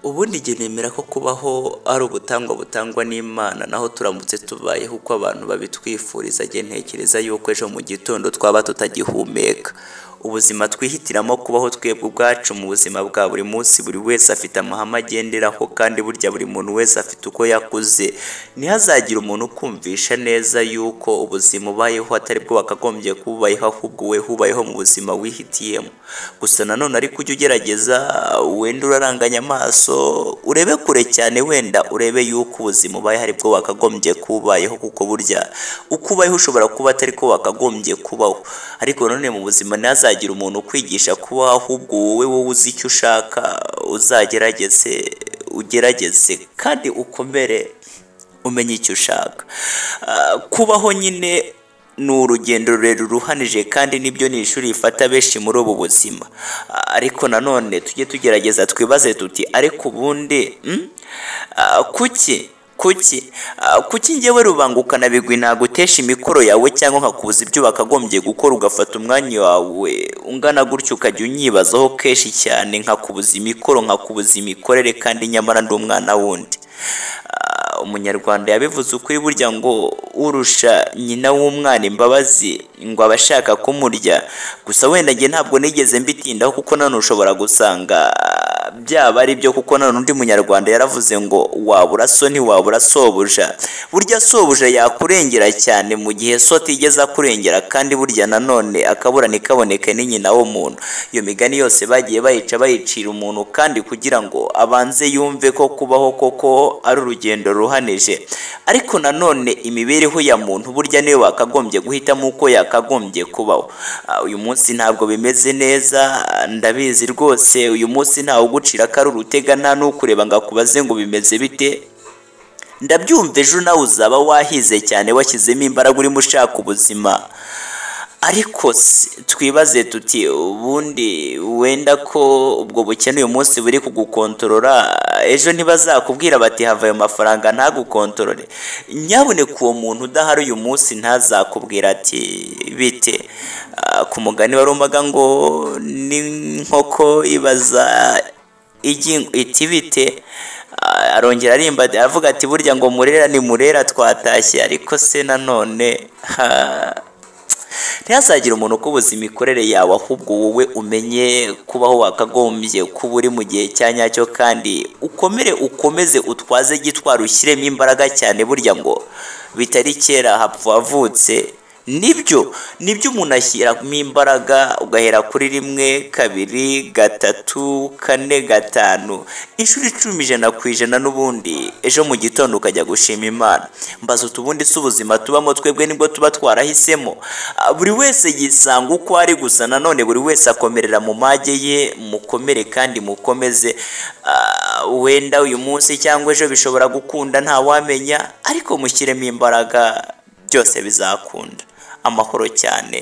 ubundi njye nemera ko kubaho ari ubutangwa butangwa n'Imana, naho turamutse tubayeho uko abantu babitwifuriza, njye ntekereza yuko ejo mu gitondo twaba tutagihumeka. Ubuzima twihitiramo kubaho twebwe ubwacu mu buzima bwa buri munsi, buri wese afite amahame agenderaho, kandi burya buri muntu wese afite uko yakuze. Ntihazagire umuntu ukumvisha neza yuko ubuzima ubayeho atari bwo wakagombye kubayeho, ahubwo we ubayeho mu buzima wihitiyemo. Gusa nanone ariko ujye ugerageza, wenda uraranganya amaso urebe kure cyane, wenda urebe yuko ubuzima ubaye hari bwo wakagombye kubayeho, kuko burya uko ubayeho ushobora kuba atari ko wakagombye kubaho. Ariko none mu buzima ntihazagira umuntu ukwigisha kubaho, ahubwo wowe uzi icyo ushaka ugerageze kandi ukomere umenye icyo ushaka. Kubaho nyine ni urugendo rurerure ruhanije, kandi nibyo ni ishuri rifata benshi muri ubu buzima. Ariko nanone tujye tugerageza twibaze tuti, ariko ubundi kuki njyewe Rubangukana Bigwi nagutesha imikoro yawe cyangwa nkakubuza ibyo bakagombye gukora, ugafata umwanya wawe ungana gutyo ukajya unyibazaho kenshi cyane, nkakubuza imikoro, nkakubuza imikorere, kandi nyamara ndi umwana wundi. Umunyarwanda yabivuze ukuri, burya ngo urusha nyina w'umwana imbabazi ngo aba ashaka kumurya. Gusa wenda njye ntabwo nigeze mbitindaho, kuko nanone ushobora gusanga byaba ari byo, kuko nanone undi munyarwanda yaravuze ngo wabura so ntiwabura sobuja. Burya sobuja yakurengera cyane mu gihe so atigeze akurengera, kandi burya nanone akabura ntikaboneke ni nyina w'umuntu. Iyo migani yose bagiye bayicira umuntu, kandi kugira ngo abanze yumve ko kubaho koko ari urugendo ruhanije. Ariko nanone imibereho ya muntu burya niwe wakagombye guhitamo uko yakagombye kubaho. Uyu munsi ntabwo bimeze neza, ndabizi rwose. Uyu munsi ntawe ugucira ko ari urutega, nta n'ukureba ngo akubaze ngo bimeze bite. Ndabyumva ejo nawe uzaba wahize cyane, washyizemo imbaraga, urimo ushaka ubuzima. Ariko twibaze tuti, ubundi wenda ko ubwo bukene uyu munsi buri kugukontorora, ejo ntibazakubwira bati hava ayo mafaranga ntagukontorore. Nyabuneka uwo muntu udahari uyu munsi ntazakubwira ati bite. Ku mugani warumvaga ngo n'inkoko ibaza iti bite, arongera arimba aravuga ati burya ngo murera ni murera twatashye. Ariko nanone ntihazagire umuntu ukubuza imikorere yawe, ahubwo wowe umenye kubaho wakagombye kuba uri mu gihe cya nyacyo, kandi ukomeze utwaze gitwara, ushyiremo imbaraga cyane. Burya ngo bitari kera hapfa wavutse. Nibyo umuntu ashyiramo imbaraga, ugahera kuri 1, 2, 3, 4, 5, inshuro 10, 100%, n'ubundi ejo mu gitondo ukajya gushima Imana. Mbaza utubundi si ubuzima tubamo twebwe nibwo tuba twarahisemo. Buri wese yisanga uko ari, gusa nanone buri wese akomerera mu mage ye. Mukomere kandi mukomeze. Wenda uyu munsi cyangwa ejo bishobora gukunda, ntawamenya, ariko mushyiremo imbaraga, byose bizakunda. Amahoro cyane.